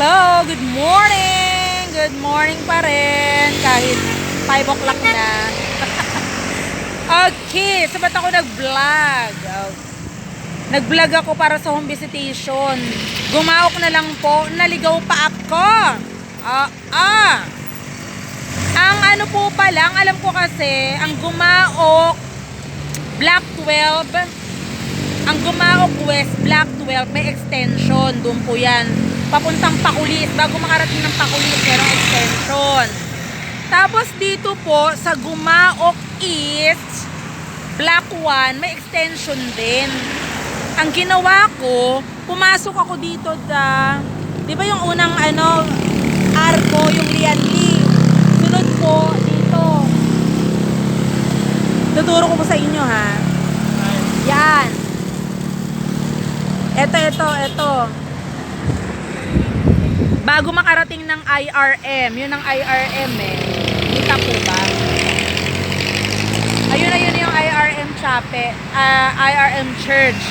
Hello, good morning! Good morning pa rin kahit 5 o'clock na. Okay, so ba't ako nag-vlog? Nag-vlog ako para sa home visitation. Gumaok na lang po, naligaw pa ako. Ang ano po pa lang, alam ko kasi, ang Gumaok Block 12, ang Gumaok West Block 12 may extension, doon po yan. Papuntang Pakulis, bago makarating ng Pakulis, merong extension. Tapos dito po, sa Gumaok East Block 1, may extension din. Ang ginawa ko, pumasok ako dito di ba yung unang Arco, yung Lianli. Sunod po dito. Tuturo ko po sa inyo ha. Yan. Ito. Bago makarating ng IRM, yun ang IRM eh. Kita po ba? Ayun yung IRM IRM Church.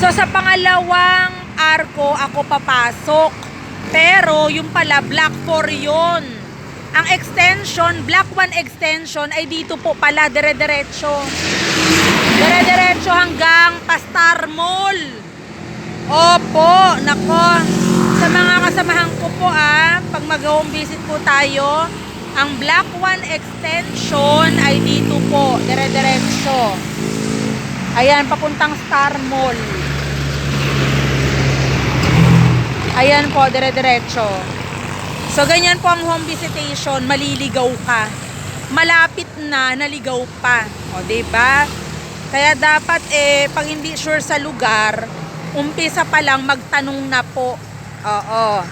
So sa pangalawang arko ako papasok. Pero yung pala Block 4 yun. Ang extension, Block 1 extension ay dito po pala, dire-diretso. Dire-diretso hanggang Pastar Mall. Opo, nako. Sa mga kasamahan ko po pag mag-home visit po tayo, ang Block 1 extension ay dito po, dire-diretso. Ayan, papuntang Star Mall. Ayan po, dire-diretso. So, ganyan po ang home visitation, maliligaw ka. Malapit na, naligaw pa. O, diba? Kaya dapat, pag hindi sure sa lugar, umpisa pa lang magtanong na po. Oo.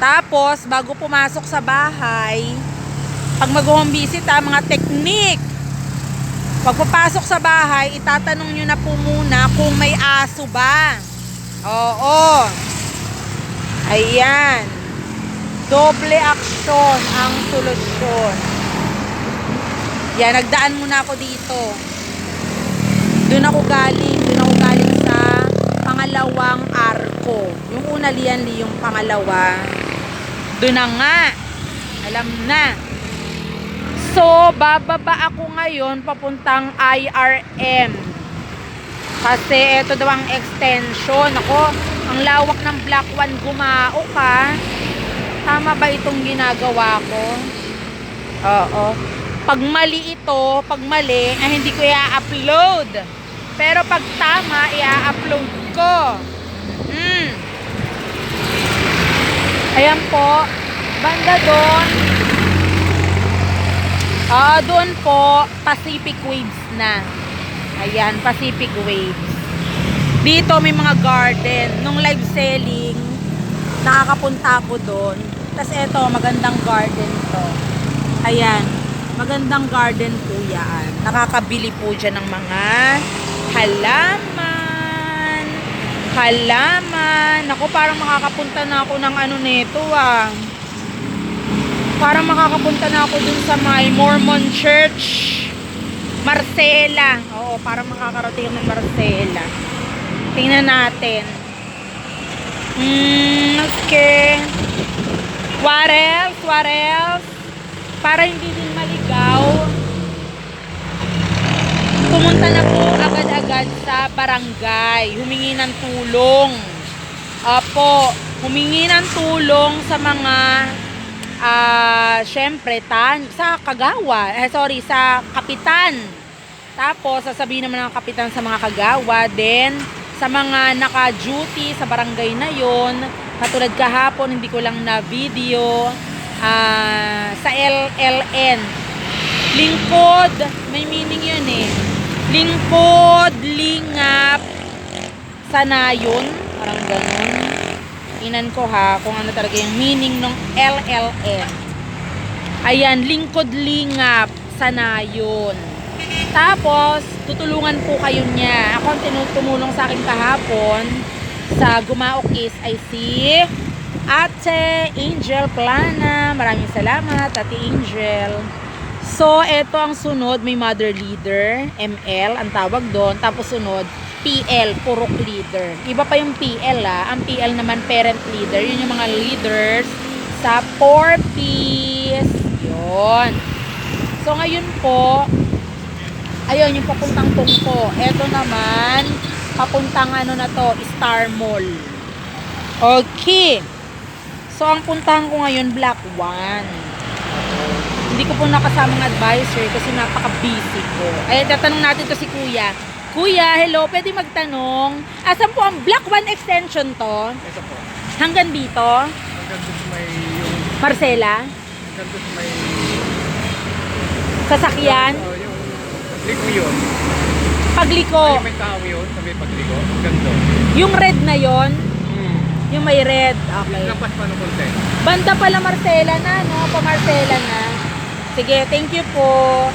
Tapos, bago pumasok sa bahay, pag mag-home visit mga technique. Pag papasok sa bahay, itatanong nyo na po muna kung may aso ba. Oo. Ayan. Doble aksyon ang solusyon. Yan, nagdaan muna ako dito. Doon ako galing sa pangalawang arko. Yung una Lianli, yung pangalawa. Doon na nga. Alam na. So, bababa ako ngayon papuntang IRM. Kasi ito daw ang extension. Ako, ang lawak ng Block 1 Gumaok ka. Tama ba itong ginagawa ko? Oo. Pag mali ito, pag mali, hindi ko i-upload. Pero pag tama, i-upload ko. Ayan po. Banda doon. Doon po, Pacific Waves na. Ayan, Pacific Waves. Dito may mga garden. Nung live selling, nakakapunta ako doon. Tapos eto, magandang garden to. Ayan, magandang garden po yan. Nakakabili po dyan ng mga halaman. Ako, parang makakapunta na ako ng nito Parang makakapunta na ako dun sa may Mormon Church. Marcela. Oo, parang makakarating ng Marcela. Tingnan natin. Okay. What else? Para hindi din maligaw, pumunta na po agad-agad sa barangay. Humingi ng tulong. Opo, humingi ng tulong sa mga syempre sa kagawa, sa kapitan. Tapos sasabihin naman ng kapitan sa mga kagawa, then sa mga naka-duty sa barangay na yon, katulad kahapon hindi ko lang na video sa LLN. Lingkod, may meaning yun lingkod, lingap, sanayon, parang ganun. Tingnan ko kung ano talaga yung meaning ng LLN. Ayan, lingkod, lingap, sanayon. Tapos, tutulungan po kayo niya. Ako ang tumulong sa akin kahapon sa Gumaok East ay si Ate Angel Plana. Maraming salamat, Ate Angel. So, eto ang sunod. May mother leader, ML, ang tawag doon. Tapos sunod, PL, purok leader. Iba pa yung PL Ang PL naman parent leader. Yun yung mga leaders sa 4Ps. Yun. So ngayon po, ayun yung papuntang Tungko. Eto naman, papuntang ano na to, Star Mall. Okay. So ang puntahan ko ngayon, Block 1. Hindi ko po nakasama ng advisor kasi napaka-busy ko. Ay, tatanong natin to si Kuya. Kuya, hello, pwede magtanong. Asan po ang Block 1 extension to? Ito po. Hanggang dito? Hanggang doon may yung... Marcela? Hanggang doon may... Sasakyan? Yung pagliko yun. Pagliko? Ay, may tao yun sa may pagliko. Hanggang doon. Yung red na yon? Yung may red. Okay. Lampas pa ng konti. Banda pala Marcela na, no? Pa Marcela na. Sige, thank you po.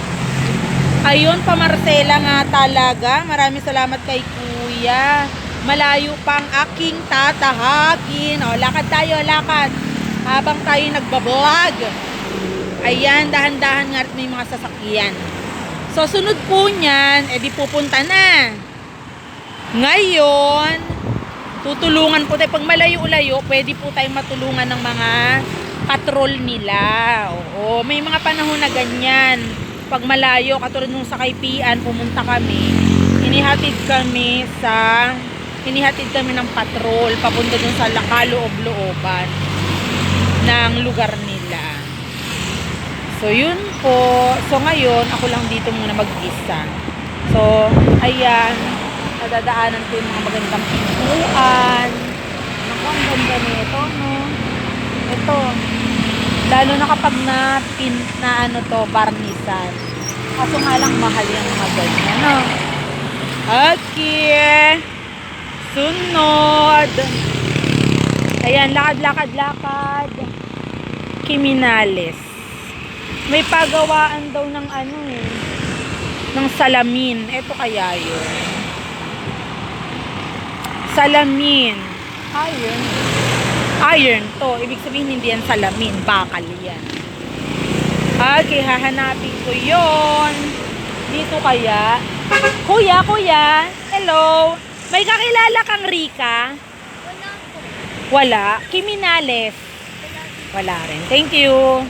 Ayun, pa Marcela nga talaga. Maraming salamat kay Kuya. Malayo pang aking tatahakin. O, lakad tayo, lakad. Habang tayo nagbablog. Ayan, dahan-dahan nga at may mga sasakyan. So, sunod po niyan, edi pupunta na. Ngayon, tutulungan po tayo. Pag malayo-layo, pwede po tayong matulungan ng mga patrol nila. Oo, may mga panahon na ganyan. Pag malayo, katulad nung sa Kaipian, pumunta kami, inihatid kami ng patrol papunta dun sa kaloob-looban ng lugar nila. So, yun po. So, ngayon, ako lang dito muna mag-isa. So, ayan, nadadaanan ko yung mga magandang pintuan. Naku, ang ganda nito, no? Ito. Lalo na kapag na ano to, barnisan. Kaso nga lang mahal yung mga ganyan, no? Okay. Sunod. Ayan, lakad. Criminales. May pagawaan daw ng ano eh. Ng salamin. Ito kaya yun. Salamin. Iron. Iron to. Ibig sabihin hindi yan salamin. Bakal yan. Okay, hahanapin ko yon. Dito kaya. Kuya. Hello. May kakilala kang Rika? Wala. Criminales? Wala rin. Thank you.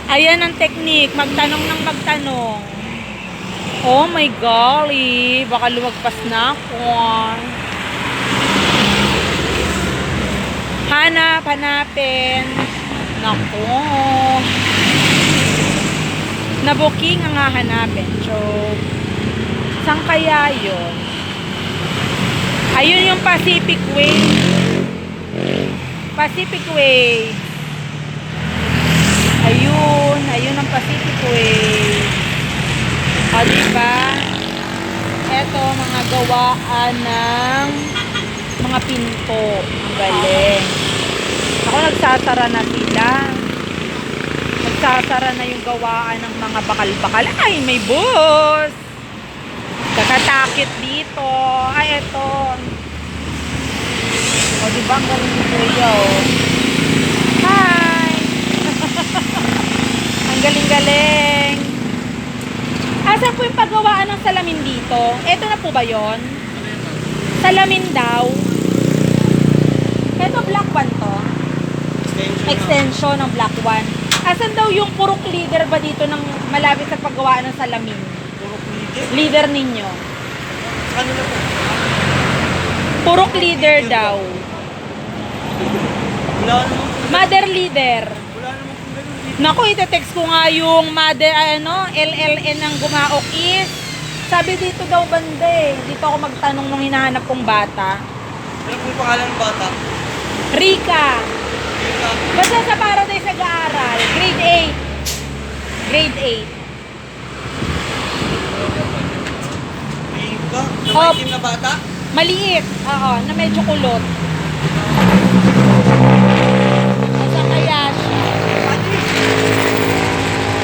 Ayan ang technique. Magtanong ng magtanong. Oh my golly. Baka lumagpas na ako. Hanapin. Naku. Na-booking ang hahanapin. So, saan kaya yun? Ayun yung Pacific Way. Pacific Way. Ayun ang Pacific Way. O, diba? Eto, mga gawaan ng mga pinto. Ang galing. Ako, nagsasara na sila. Nagsasara na yung gawaan ng mga bakal-bakal. Ay, may bus! Kakatakit dito. Ay, eto. O, diba ang galing ni Kuya, oh. Hi! Ang galing-galing. Asan po yung paggawaan ng salamin dito? Eto na po ba yon? Salamin daw. Eto, Block 1 to. Extension ng Block 1. Asan daw yung purok leader ba dito ng malapit sa paggawaan ng salamin? Purok leader? Leader ninyo. Ano na po? Purok leader daw. Wala naman. Mother leader. Wala naman po ganun. Naku, ite-text ko nga yung mother, LLN ng Gumaok is, sabi dito daw banda eh. Dito ako magtanong nung hinahanap kong bata. Ano po yung pangalan ng bata? Rika. Rika. Basta sa Paradise nag-aaral. Grade 8. Grade 8. Rika? Na Oh. may team na bata? Maliit. Oo, na medyo kulot. Basta kaya siya.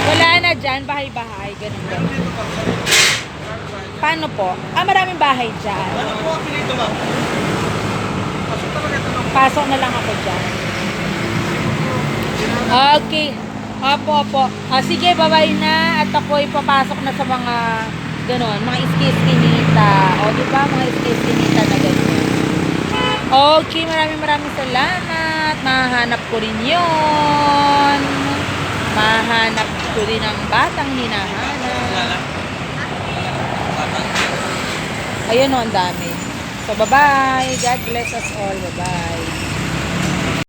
Wala na dyan, bahay-bahay. Ganun Meron ganun. dito pa. Paano po? Maraming bahay dyan. Ano po ang pinito, ma'am? Pasok talaga ito, ma'am. Pasok na lang ako dyan. Okay. Opo. Sige, bye-bye na. At ako'y papasok na sa mga ganon, mga iski-iskinita. O, di ba? Mga iski-iskinita na ganyan. Okay, maraming salamat. Mahanap ko rin yon. Mahanap ko rin ang batang hinahanap. Ayun o, ang dami. So, bye-bye. God bless us all. Bye-bye.